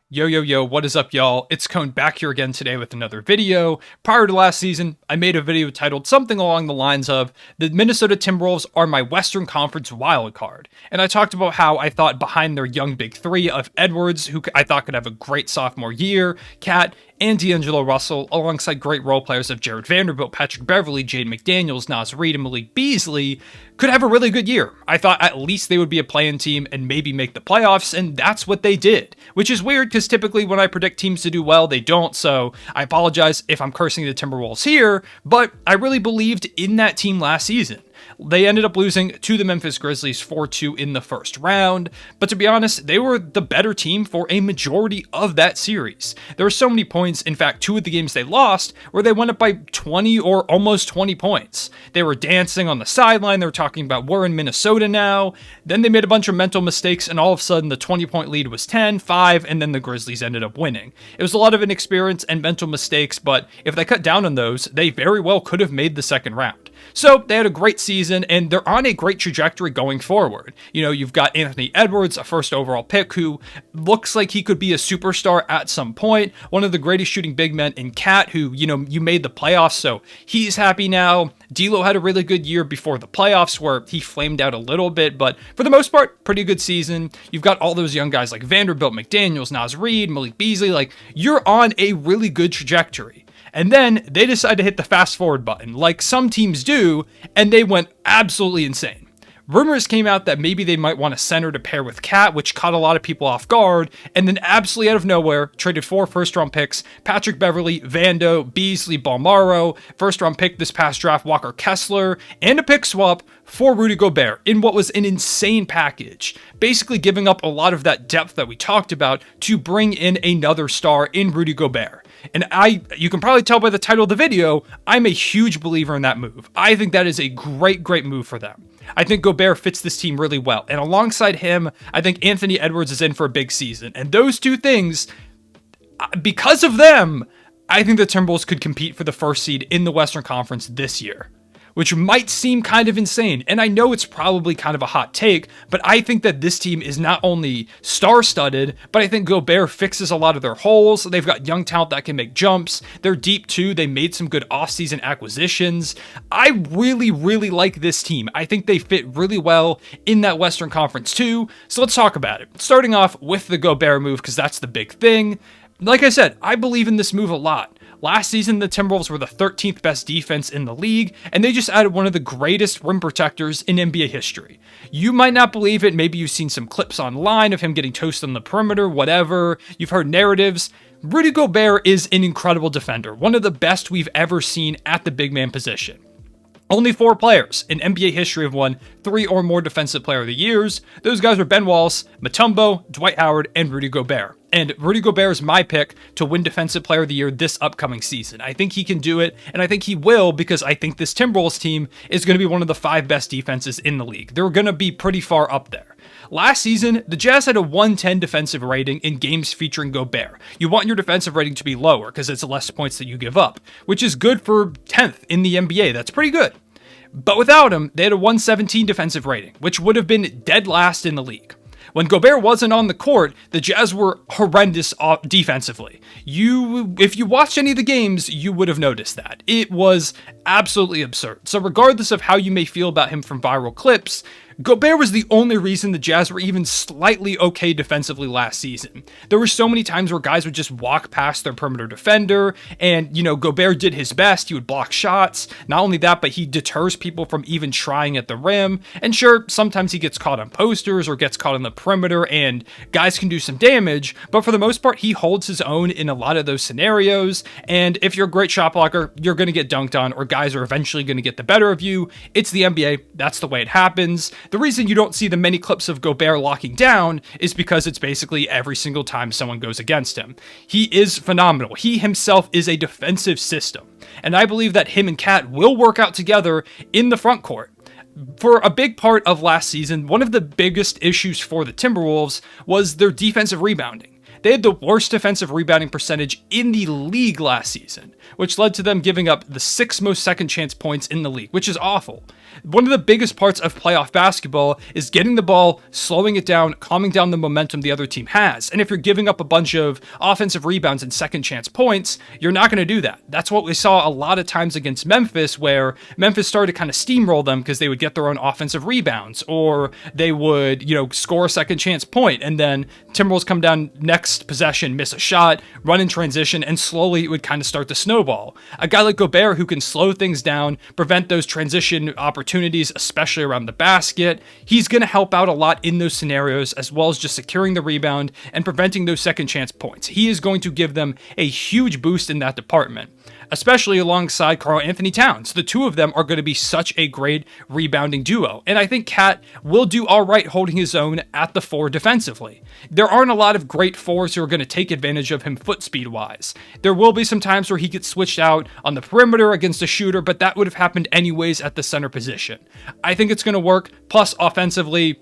Yo, what is up, y'all? It's Cone back here again today with another video. Prior to last season, I made a video titled something along the lines of, the Minnesota Timberwolves are my Western Conference wildcard. And I talked about how I thought behind their young big three of Edwards, who I thought could have a great sophomore year, Cat, and D'Angelo Russell, alongside great role players of Jared Vanderbilt, Patrick Beverley, Jaden McDaniels, Naz Reid, and Malik Beasley, could have a really good year. I thought at least they would be a play-in team and maybe make the playoffs, and that's what they did. Which is weird, because typically when I predict teams to do well, they don't, so I apologize if I'm cursing the Timberwolves here, but I really believed in that team last season. They ended up losing to the Memphis Grizzlies 4-2 in the first round, but to be honest, they were the better team for a majority of that series. There were so many points, in fact, two of the games they lost, where they went up by 20 or almost 20 points. They were dancing on the sideline, they were talking about we're in Minnesota now, then they made a bunch of mental mistakes, and all of a sudden the 20-point lead was 10, 5, and then the Grizzlies ended up winning. It was a lot of inexperience and mental mistakes, but if they cut down on those, they very well could have made the second round. So they had a great season, and they're on a great trajectory going forward. You know, you've got Anthony Edwards, a first overall pick, who looks like he could be a superstar at some point. One of the greatest shooting big men in Cat, who, you made the playoffs, so he's happy now. D'Lo had a really good year before the playoffs where he flamed out a little bit, but for the most part, pretty good season. You've got all those young guys like Vanderbilt, McDaniels, Naz Reid, Malik Beasley. Like, you're on a really good trajectory. And then they decide to hit the fast forward button, like some teams do, and they went absolutely insane. Rumors came out that maybe they might want a center to pair with Cat, which caught a lot of people off guard, and then absolutely out of nowhere, traded 4 first-round picks, Patrick Beverley, Vando, Beasley, Balmaro, first-round pick this past draft, Walker Kessler, and a pick swap for Rudy Gobert in what was an insane package, basically giving up a lot of that depth that we talked about to bring in another star in Rudy Gobert. And you can probably tell by the title of the video, I'm a huge believer in that move. I think that is a great move for them. I think Gobert fits this team really well. And alongside him, I think Anthony Edwards is in for a big season. And those two things, because of them, I think the Timberwolves could compete for the first seed in the Western Conference this year, which might seem kind of insane. And I know it's probably kind of a hot take, but I think that this team is not only star-studded, but I think Gobert fixes a lot of their holes. They've got young talent that can make jumps. They're deep too. They made some good offseason acquisitions. I really like this team. I think they fit really well in that Western Conference too. So let's talk about it. Starting off with the Gobert move, because that's the big thing. Like I said, I believe in this move a lot. Last season, the Timberwolves were the 13th best defense in the league, and they just added one of the greatest rim protectors in NBA history. You might not believe it, maybe you've seen some clips online of him getting toasted on the perimeter, whatever, you've heard narratives. Rudy Gobert is an incredible defender, one of the best we've ever seen at the big man position. Only 4 players in NBA history have won 3 or more Defensive Player of the Years. Those guys are Ben Wallace, Mutombo, Dwight Howard, and Rudy Gobert. And Rudy Gobert is my pick to win Defensive Player of the Year this upcoming season. I think he can do it, and I think he will, because I think this Timberwolves team is going to be one of the 5 best defenses in the league. They're going to be pretty far up there. Last season, the Jazz had a 110 defensive rating in games featuring Gobert. You want your defensive rating to be lower because it's less points that you give up, which is good for 10th in the NBA. That's pretty good. But without him, they had a 117 defensive rating, which would have been dead last in the league. When Gobert wasn't on the court, the Jazz were horrendous defensively. If you watched any of the games, you would have noticed that. It was absolutely absurd. So regardless of how you may feel about him from viral clips, Gobert was the only reason the Jazz were even slightly okay defensively last season. There were so many times where guys would just walk past their perimeter defender, and, Gobert did his best. He would block shots. Not only that, but he deters people from even trying at the rim. And sure, sometimes he gets caught on posters or gets caught on the perimeter, and guys can do some damage, but for the most part, he holds his own in a lot of those scenarios, and if you're a great shot blocker, you're going to get dunked on, or guys are eventually going to get the better of you. It's the NBA. That's the way it happens. The reason you don't see the many clips of Gobert locking down is because it's basically every single time someone goes against him. He is phenomenal. He himself is a defensive system. And I believe that him and Cat will work out together in the front court. For a big part of last season, one of the biggest issues for the Timberwolves was their defensive rebounding. They had the worst defensive rebounding percentage in the league last season, which led to them giving up the 6th most second chance points in the league, which is awful. One of the biggest parts of playoff basketball is getting the ball, slowing it down, calming down the momentum the other team has. And if you're giving up a bunch of offensive rebounds and second chance points, you're not going to do that. That's what we saw a lot of times against Memphis, where Memphis started to kind of steamroll them because they would get their own offensive rebounds, or they would, score a second chance point, and then Timberwolves come down next possession, miss a shot, run in transition, and slowly it would kind of start to snowball. A guy like Gobert who can slow things down, prevent those transition opportunities, especially around the basket, he's going to help out a lot in those scenarios, as well as just securing the rebound and preventing those second chance points. He is going to give them a huge boost in that department, especially alongside Karl Anthony Towns. The two of them are going to be such a great rebounding duo, and I think Cat will do all right holding his own at the 4 defensively. There aren't a lot of great 4s who are going to take advantage of him foot speed wise. There will be some times where he gets switched out on the perimeter against a shooter, but that would have happened anyways at the center position. I think it's going to work. Plus, offensively,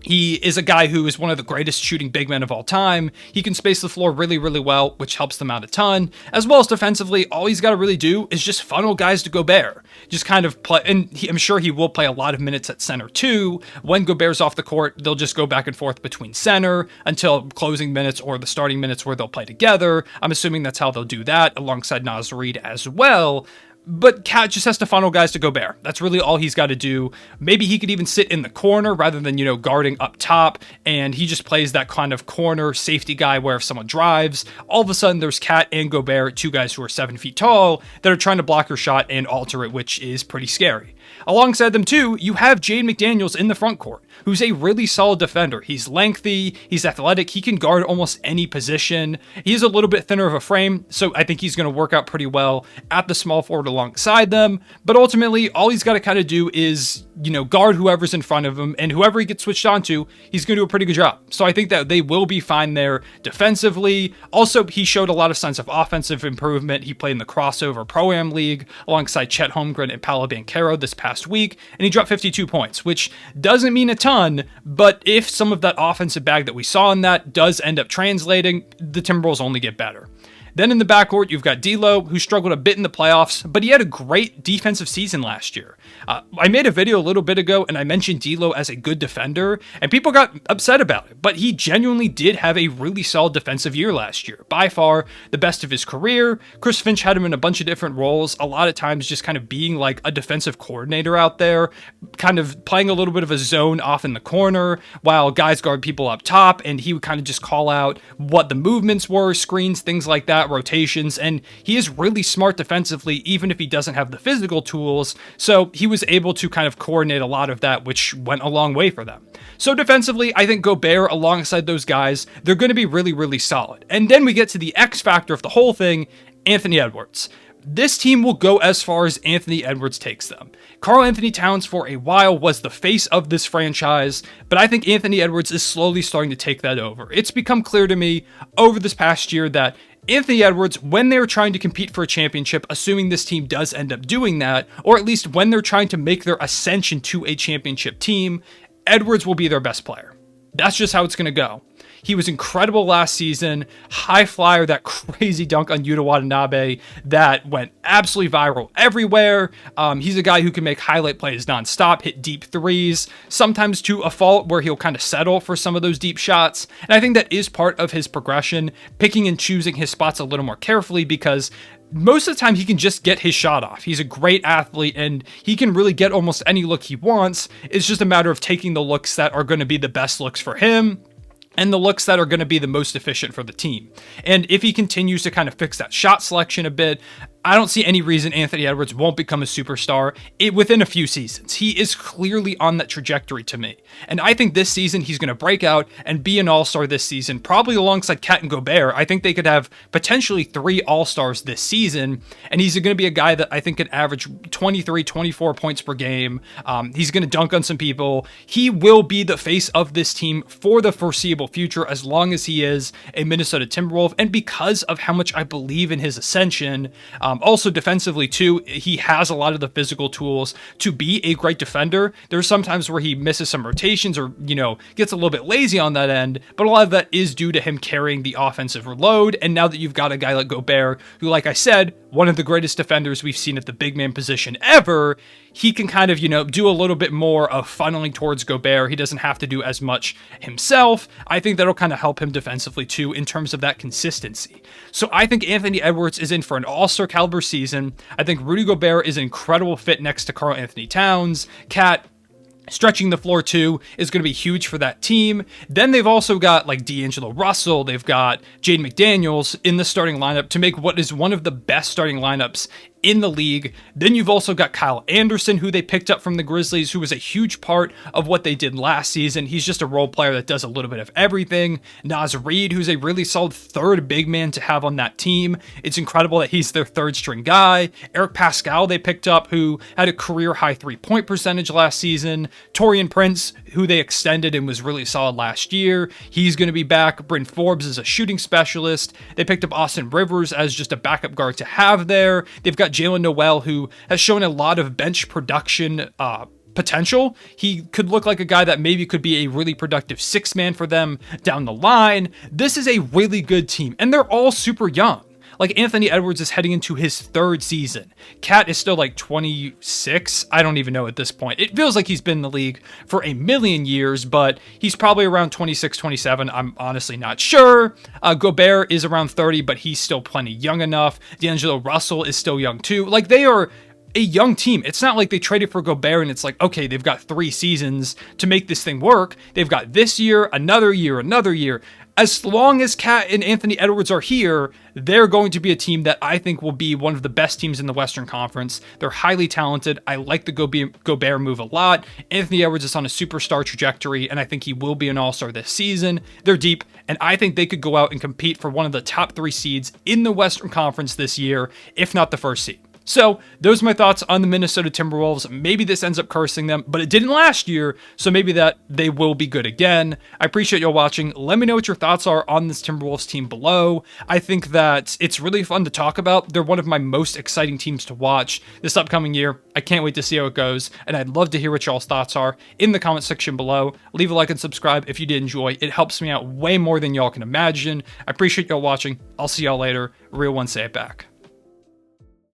he is a guy who is one of the greatest shooting big men of all time. He can space the floor really, really well, which helps them out a ton. As well as defensively, all he's got to really do is just funnel guys to Gobert. Just kind of play, and I'm sure he will play a lot of minutes at center too. When Gobert's off the court, they'll just go back and forth between center until closing minutes or the starting minutes where they'll play together. I'm assuming that's how they'll do that alongside Naz Reid as well. But Cat just has to funnel guys to Gobert. That's really all he's got to do. Maybe he could even sit in the corner rather than, guarding up top, and he just plays that kind of corner safety guy where if someone drives, all of a sudden there's Cat and Gobert, 2 guys who are 7 feet tall, that are trying to block your shot and alter it, which is pretty scary. Alongside them too, you have Jaden McDaniels in the front court, who's a really solid defender. He's lengthy, he's athletic, he can guard almost any position. He's a little bit thinner of a frame, so I think he's going to work out pretty well at the small forward alongside them. But ultimately, all he's got to kind of do is, guard whoever's in front of him, and whoever he gets switched onto, he's going to do a pretty good job. So I think that they will be fine there defensively. Also, he showed a lot of signs of offensive improvement. He played in the crossover Pro-Am League alongside Chet Holmgren and Paolo Banchero this past week, and he dropped 52 points, which doesn't mean a ton, but if some of that offensive bag that we saw in that does end up translating, the Timberwolves only get better. Then in the backcourt, you've got D'Lo, who struggled a bit in the playoffs, but he had a great defensive season last year. I made a video a little bit ago, and I mentioned D'Lo as a good defender, and people got upset about it, but he genuinely did have a really solid defensive year last year. By far, the best of his career. Chris Finch had him in a bunch of different roles, a lot of times just kind of being like a defensive coordinator out there, kind of playing a little bit of a zone off in the corner, while guys guard people up top, and he would kind of just call out what the movements were, screens, things like that, rotations, and he is really smart defensively, even if he doesn't have the physical tools, so he was able to kind of coordinate a lot of that, which went a long way for them. So defensively, I think Gobert alongside those guys, they're going to be really, really solid. And then we get to the X factor of the whole thing, Anthony Edwards. This team will go as far as Anthony Edwards takes them. Karl Anthony Towns for a while was the face of this franchise, but I think Anthony Edwards is slowly starting to take that over. It's become clear to me over this past year that Anthony Edwards, when they're trying to compete for a championship, assuming this team does end up doing that, or at least when they're trying to make their ascension to a championship team, Edwards will be their best player. That's just how it's going to go. He was incredible last season, high flyer, that crazy dunk on Yuta Watanabe that went absolutely viral everywhere. He's a guy who can make highlight plays nonstop, hit deep threes, sometimes to a fault where he'll kind of settle for some of those deep shots. And I think that is part of his progression, picking and choosing his spots a little more carefully, because most of the time he can just get his shot off. He's a great athlete and he can really get almost any look he wants. It's just a matter of taking the looks that are going to be the best looks for him and the looks that are going to be the most efficient for the team. And if he continues to kind of fix that shot selection a bit, I don't see any reason Anthony Edwards won't become a superstar within a few seasons. He is clearly on that trajectory to me. And I think this season he's going to break out and be an all-star this season, probably alongside Cat and Gobert. I think they could have potentially 3 all-stars this season. And he's going to be a guy that I think could average 23, 24 points per game. He's going to dunk on some people. He will be the face of this team for the foreseeable future as long as he is a Minnesota Timberwolf. And because of how much I believe in his ascension, Also defensively too, he has a lot of the physical tools to be a great defender. There's sometimes where he misses some rotations or, gets a little bit lazy on that end, but a lot of that is due to him carrying the offensive load. And now that you've got a guy like Gobert, who, like I said, one of the greatest defenders we've seen at the big man position ever, he can kind of, do a little bit more of funneling towards Gobert. He doesn't have to do as much himself. I think that'll kind of help him defensively too in terms of that consistency. So I think Anthony Edwards is in for an all-star caliber season. I think Rudy Gobert is an incredible fit next to Karl Anthony Towns. Cat stretching the floor too is going to be huge for that team. Then they've also got like D'Angelo Russell. They've got Jaden McDaniels in the starting lineup to make what is one of the best starting lineups in the league. Then you've also got Kyle Anderson, who they picked up from the Grizzlies, who was a huge part of what they did last season. He's just a role player that does a little bit of everything. Naz Reid, who's a really solid third big man to have on that team. It's incredible that he's their third string guy. Eric Pascal they picked up, who had a career high 3-point percentage last season. Taurean Prince, who they extended and was really solid last year. He's going to be back. Bryn Forbes is a shooting specialist. They picked up Austin Rivers as just a backup guard to have there. They've got Jalen Noel, who has shown a lot of bench production potential. He could look like a guy that maybe could be a really productive six-man for them down the line. This is a really good team, and they're all super young. Like, Anthony Edwards is heading into his third season. Cat is still like 26. I don't even know at this point. It feels like he's been in the league for a million years, but he's probably around 26, 27. I'm honestly not sure. Gobert is around 30, but he's still plenty young enough. D'Angelo Russell is still young too. Like, they are a young team. It's not like they traded for Gobert and it's like, okay, they've got 3 seasons to make this thing work. They've got this year, another year, another year. As long as Cat and Anthony Edwards are here, they're going to be a team that I think will be one of the best teams in the Western Conference. They're highly talented. I like the Gobert move a lot. Anthony Edwards is on a superstar trajectory, and I think he will be an all-star this season. They're deep, and I think they could go out and compete for one of the top 3 seeds in the Western Conference this year, if not the first seed. So those are my thoughts on the Minnesota Timberwolves. Maybe this ends up cursing them, but it didn't last year, so maybe that they will be good again. I appreciate y'all watching. Let me know what your thoughts are on this Timberwolves team below. I think that it's really fun to talk about. They're one of my most exciting teams to watch this upcoming year. I can't wait to see how it goes, and I'd love to hear what y'all's thoughts are in the comment section below. Leave a like and subscribe if you did enjoy. It helps me out way more than y'all can imagine. I appreciate y'all watching. I'll see y'all later. Real one, say it back.